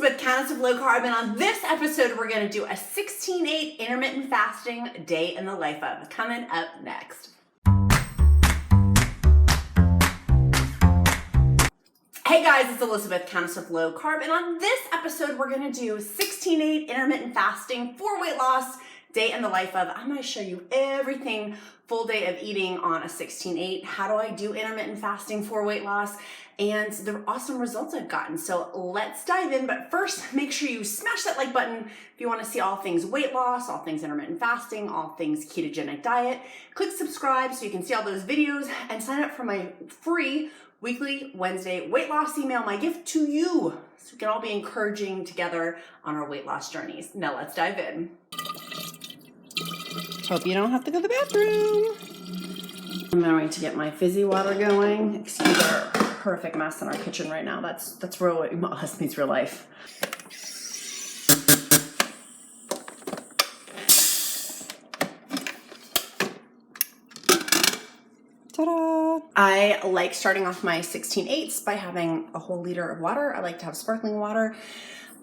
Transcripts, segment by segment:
Elizabeth, Countess of Low Carb, and on this episode, we're going to do a 16-8 intermittent fasting day in the life of. Coming up next. Hey guys, it's Elizabeth, Countess of Low Carb, and on this episode, we're going to do 16-8 intermittent fasting for weight loss day in the life of. I'm going to show you everything full day of eating on a 16-8. How do I do intermittent fasting for weight loss? And the awesome results I've gotten. So let's dive in. But first, make sure you smash that like button if you want to see all things weight loss, all things intermittent fasting, all things ketogenic diet. Click subscribe so you can see all those videos and sign up for my free weekly Wednesday weight loss email, my gift to you. So we can all be encouraging together on our weight loss journeys. Now let's dive in. Hope you don't have to go to the bathroom. I'm going to get my fizzy water going. Excuse our horrific mess in our kitchen right now. That's real. That means real life. Ta-da! I like starting off my 16-8s by having a whole liter of water. I like to have sparkling water.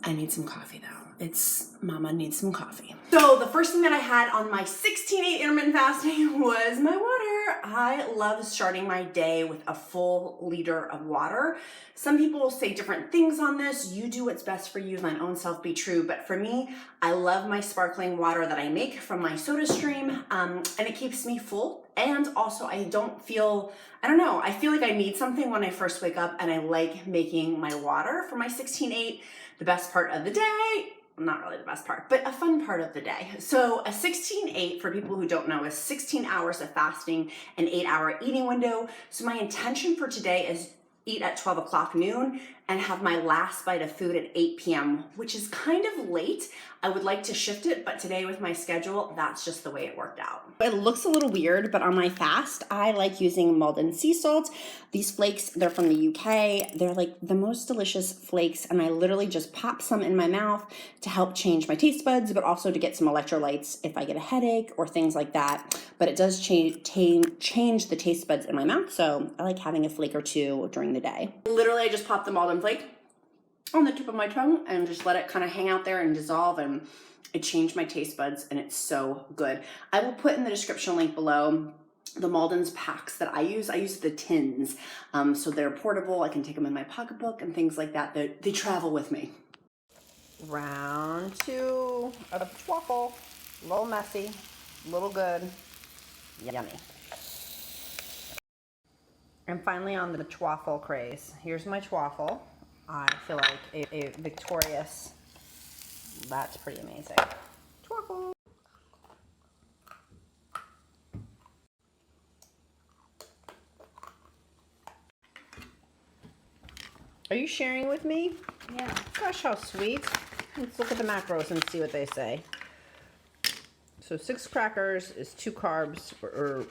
I need some coffee though. Mama needs some coffee. So the first thing that I had on my 16-8 intermittent fasting was my water. I love starting my day with a full liter of water. Some people say different things on this. You do what's best for you, my own self be true. But for me, I love my sparkling water that I make from my soda stream. And it keeps me full. And also I feel like I need something when I first wake up, and I like making my water for my 16-8 the best part of the day. Not really the best part, but a fun part of the day. So a 16-8, for people who don't know, is 16 hours of fasting, an 8-hour eating window. So my intention for today is eat at 12 o'clock noon and have my last bite of food at 8 p.m., which is kind of late. I would like to shift it, but today with my schedule, that's just the way it worked out. It looks a little weird, but on my fast, I like using Maldon sea salt. These flakes, they're from the UK. They're like the most delicious flakes, and I literally just pop some in my mouth to help change my taste buds, but also to get some electrolytes if I get a headache or things like that. But it does change the taste buds in my mouth, so I like having a flake or two during the day. Literally, I just popped the Maldon flake on the tip of my tongue and just let it kind of hang out there and dissolve, and it changed my taste buds, and it's so good. I will put in the description link below the Maldon's packs that I use. I use the tins, so they're portable. I can take them in my pocketbook and things like that. They travel with me. Round two of waffle. A little messy, a little good, yummy. And finally on the chaffle craze. Here's my chaffle. I feel like a victorious, that's pretty amazing. Chaffle. Are you sharing with me? Yeah. Gosh, how sweet. Let's look at the macros and see what they say. So 6 crackers is 2 carbs or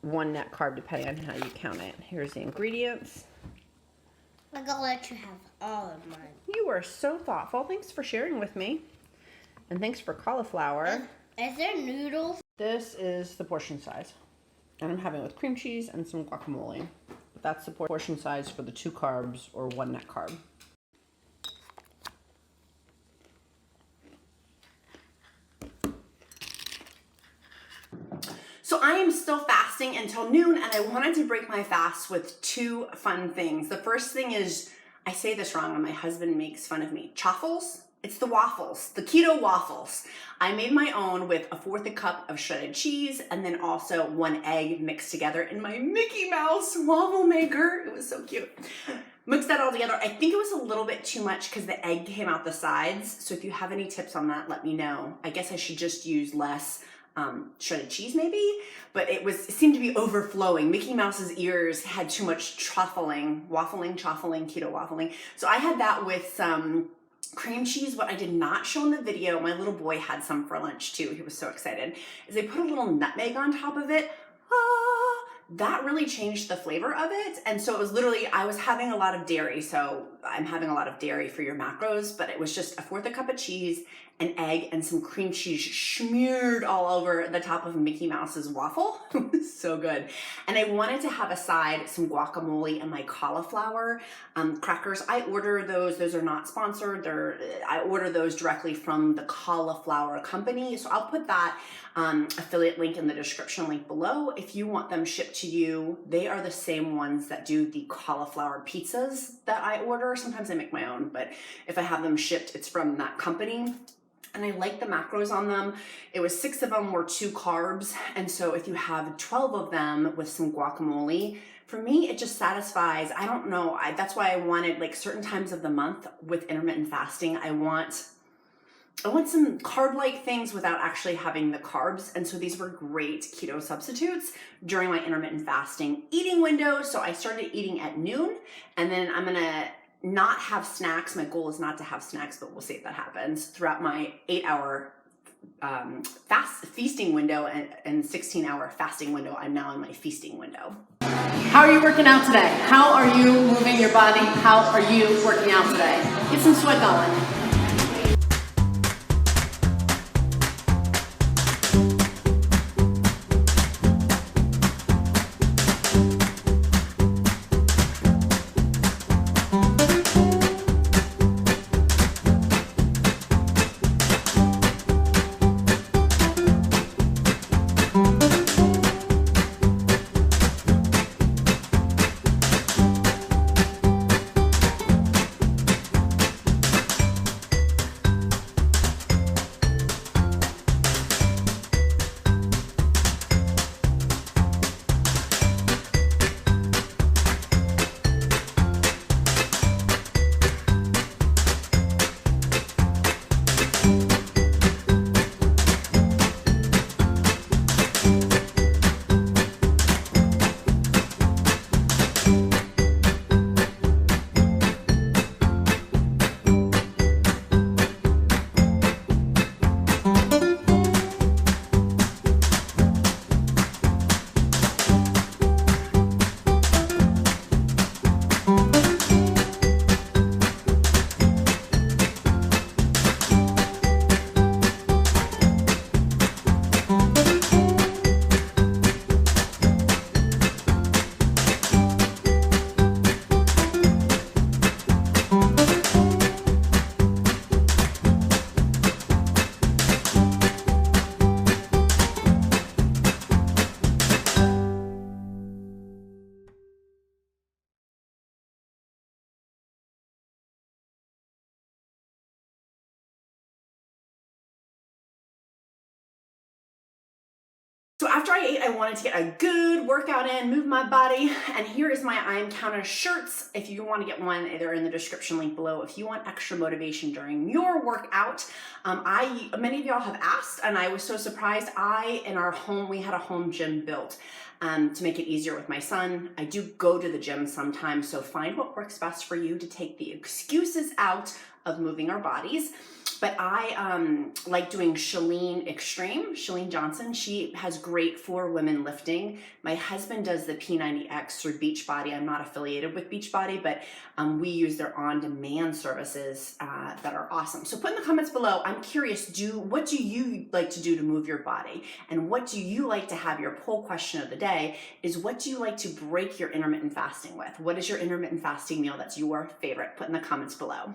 1 net carb depending on how you count it. Here's the ingredients. I'm gonna let you have all of mine. You are so thoughtful. Thanks for sharing with me. And thanks for cauliflower. Is there noodles? This is the portion size. And I'm having it with cream cheese and some guacamole. But that's the portion size for the 2 carbs or 1 net carb. So I am still fasting until noon, and I wanted to break my fast with 2 fun things. The first thing is, I say this wrong and my husband makes fun of me, chaffles. It's the waffles, the keto waffles. I made my own with 1/4 cup of shredded cheese and then also 1 egg mixed together in my Mickey Mouse waffle maker. It was so cute. Mixed that all together. I think it was a little bit too much because the egg came out the sides. So if you have any tips on that, let me know. I guess I should just use less shredded cheese maybe, but it seemed to be overflowing. Mickey Mouse's ears had too much waffling, keto waffling. So I had that with some cream cheese. What I did not show in the video, my little boy had some for lunch too. He was so excited, is they put a little nutmeg on top of it. That really changed the flavor of it. And so it was literally, I was having a lot of dairy, so I'm having a lot of dairy for your macros, but it was just 1/4 cup of cheese, an egg, and some cream cheese smeared all over the top of Mickey Mouse's waffle. It was so good. And I wanted to have aside some guacamole and my cauliflower crackers. I order those are not sponsored. I order those directly from the Cauli'flour company. So I'll put that affiliate link in the description link below. If you want them shipped to you, they are the same ones that do the cauliflower pizzas that I order. Sometimes I make my own, but if I have them shipped, it's from that company. And I like the macros on them. It was 6 of them were 2 carbs. And so if you have 12 of them with some guacamole, for me, it just satisfies. I don't know. That's why I wanted, like, certain times of the month with intermittent fasting, I want some carb-like things without actually having the carbs. And so these were great keto substitutes during my intermittent fasting eating window. So I started eating at noon, and then I'm gonna not have snacks. My goal is not to have snacks, but we'll see if that happens throughout my 8-hour feasting window and 16-hour fasting window. I'm now in my feasting window. How are you working out today? How are you moving your body? How are you working out today? Get some sweat going. So after I ate, I wanted to get a good workout in, move my body, and here is my I Am Countess shirts. If you want to get one, they're in the description link below. If you want extra motivation during your workout, many of y'all have asked, and I was so surprised. In our home, we had a home gym built to make it easier with my son. I do go to the gym sometimes, so find what works best for you to take the excuses out of moving our bodies. But I like doing Chalene Johnson. She has great for women lifting. My husband does the P90X through Beachbody. I'm not affiliated with Beachbody, but we use their on-demand services that are awesome. So put in the comments below, I'm curious, what do you like to do to move your body? And what do you like to have? Your poll question of the day is, what do you like to break your intermittent fasting with? What is your intermittent fasting meal that's your favorite? Put in the comments below.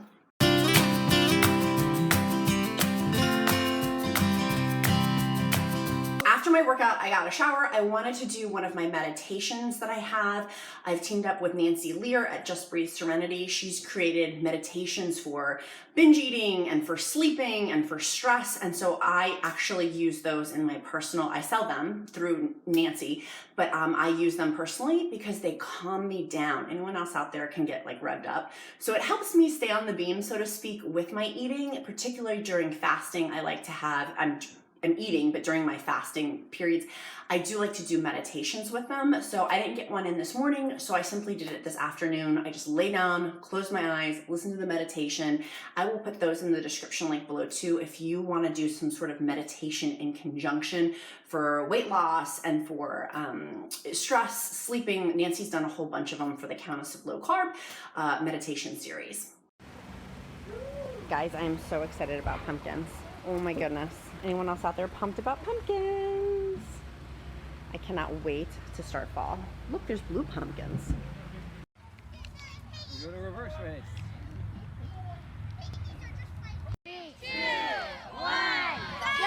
After my workout, I got a shower. I wanted to do one of my meditations that I have. I've teamed up with Nancy Lear at Just Breathe Serenity. She's created meditations for binge eating and for sleeping and for stress. And so I actually use those in my personal, I sell them through Nancy, but I use them personally because they calm me down. Anyone else out there can get like revved up. So it helps me stay on the beam, so to speak, with my eating, particularly during fasting. I like to have, am eating, but during my fasting periods, I do like to do meditations with them. So I didn't get one in this morning, so I simply did it this afternoon. I just lay down, close my eyes, listen to the meditation. I will put those in the description link below too if you want to do some sort of meditation in conjunction for weight loss and for stress, sleeping. Nancy's done a whole bunch of them for the Countess of Low Carb meditation series. Guys, I am so excited about pumpkins. Oh my goodness. Anyone else out there pumped about pumpkins? I cannot wait to start fall. Look, there's blue pumpkins. We go to reverse race. 3, 2, 1, go!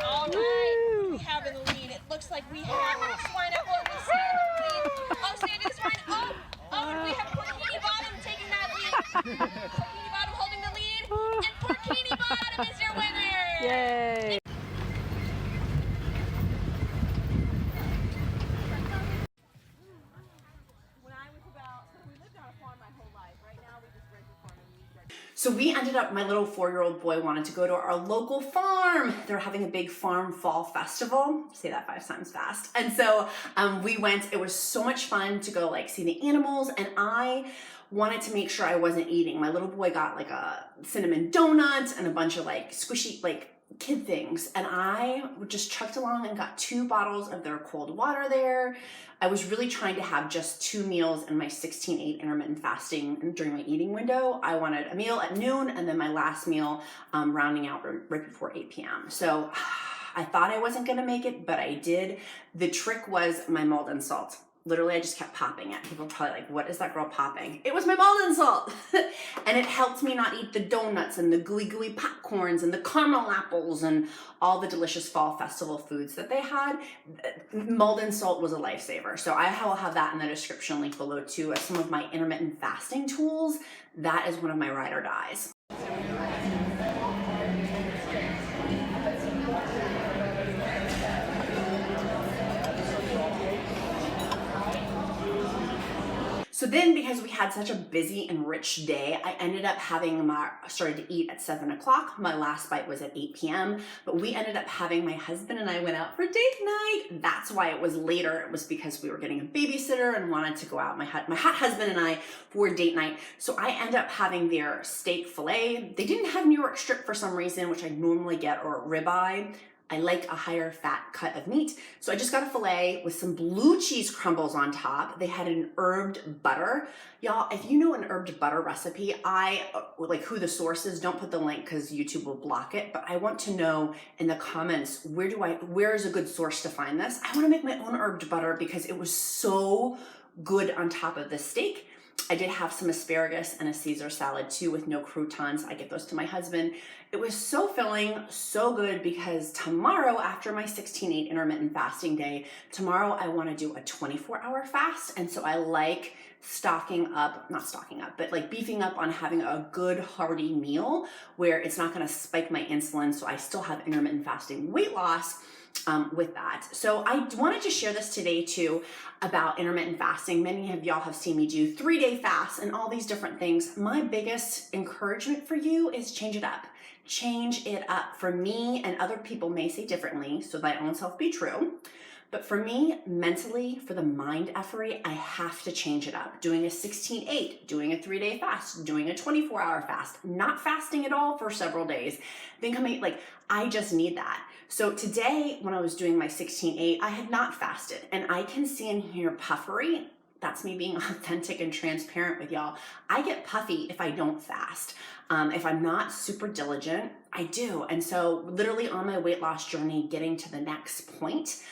All right, we have in the lead. It looks like we have Swine Apple and we stand in the lead. Oh, Sandy's Swine. Oh, and we have Porkini Bottom taking that lead. Porkini Bottom holding the lead, and Porkini Bottom is your winner. Yay! So we ended up, my little 4-year-old boy wanted to go to our local farm. They're having a big farm fall festival. Say that 5 times fast. And so we went. It was so much fun to go like see the animals, and I wanted to make sure I wasn't eating. My little boy got like a cinnamon donut and a bunch of like squishy like kid things, and I just chucked along and got 2 bottles of their cold water there. I was really trying to have just 2 meals in my 16/8 intermittent fasting during my eating window. I wanted a meal at noon and then my last meal rounding out right before 8 p.m. So I thought I wasn't gonna make it, but I did. The trick was my Maldon salt. Literally, I just kept popping it. People are probably like, what is that girl popping? It was my Maldon salt. And it helped me not eat the donuts and the gooey popcorns and the caramel apples and all the delicious fall festival foods that they had. Maldon salt was a lifesaver. So I will have that in the description link below too as some of my intermittent fasting tools. That is one of my ride or dies. So then, because we had such a busy and rich day, I ended up started to eat at 7 o'clock. My last bite was at 8 p.m. But we ended up having, my husband and I went out for date night. That's why it was later. It was because we were getting a babysitter and wanted to go out, my hot husband and I, for date night. So I ended up having their steak filet. They didn't have New York strip for some reason, which I normally get, or ribeye. I like a higher fat cut of meat. So I just got a filet with some blue cheese crumbles on top. They had an herbed butter. Y'all, if you know an herbed butter recipe, I like who the source is. Don't put the link because YouTube will block it. But I want to know in the comments, where is a good source to find this? I want to make my own herbed butter because it was so good on top of the steak. I did have some asparagus and a Caesar salad too with no croutons. I get those to my husband. It was so filling, so good, because tomorrow, after my 16/8 intermittent fasting day, tomorrow I want to do a 24-hour fast. And so I like but like beefing up on having a good hearty meal where it's not going to spike my insulin. So I still have intermittent fasting weight loss with that. So I wanted to share this today too about intermittent fasting. Many of y'all have seen me do 3-day fasts and all these different things. My biggest encouragement for you is change it up. Change it up. For me, and other people may say differently, so thy own self be true. But for me, mentally, for the mind effery, I have to change it up. Doing a 16/8, doing a 3-day fast, doing a 24-hour fast, not fasting at all for several days. Then I just need that. So today, when I was doing my 16/8, I had not fasted, and I can see and hear puffery. That's me being authentic and transparent with y'all. I get puffy if I don't fast. If I'm not super diligent, I do. And so literally on my weight loss journey, getting to the next point,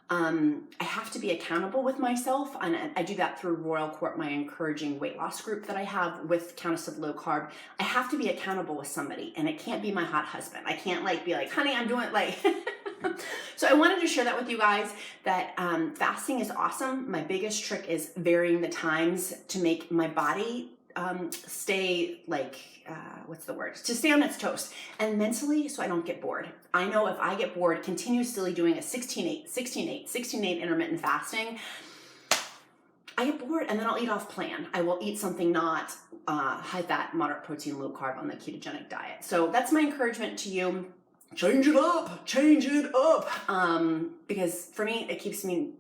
I have to be accountable with myself, and I do that through Royal Court, my encouraging weight loss group that I have with Countess of Low Carb. I have to be accountable with somebody, and it can't be my hot husband. I can't be like, honey, I'm doing So I wanted to share that with you guys, that fasting is awesome. My biggest trick is varying the times to make my body stay to stay on its toast, and mentally, so I don't get bored. I know if I get bored continuously doing a 16/8 intermittent fasting, I get bored, and then I'll eat off plan. I will eat something not high fat, moderate protein, low carb on the ketogenic diet. So that's my encouragement to you. change it up, change it up. Because for me, it keeps me,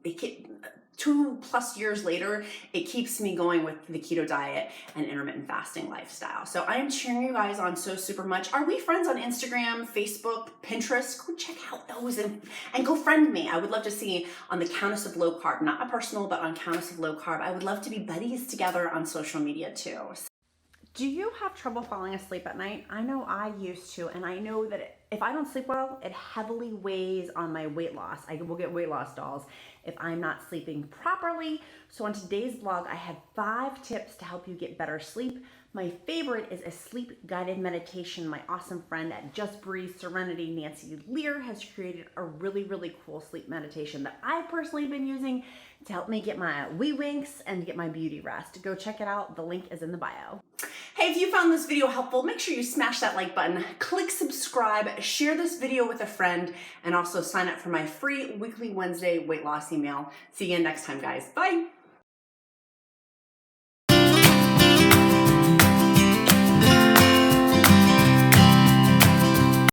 2+ years later, it keeps me going with the keto diet and intermittent fasting lifestyle. So I am cheering you guys on so super much. Are we friends on Instagram, Facebook, Pinterest? Go check out those and go friend me. I would love to see on the Countess of Low Carb, not my personal, but on Countess of Low Carb. I would love to be buddies together on social media too. Do you have trouble falling asleep at night? I know I used to, and I know that if I don't sleep well, it heavily weighs on my weight loss. I will get weight loss dolls if I'm not sleeping properly. So on today's vlog, I have 5 tips to help you get better sleep. My favorite is a sleep guided meditation. My awesome friend at Just Breathe Serenity, Nancy Lear, has created a really, really cool sleep meditation that I've personally been using to help me get my wee winks and get my beauty rest. Go check it out. The link is in the bio. Hey, if you found this video helpful, make sure you smash that like button, click subscribe, share this video with a friend, and also sign up for my free weekly Wednesday weight loss email. See you again next time, guys. Bye.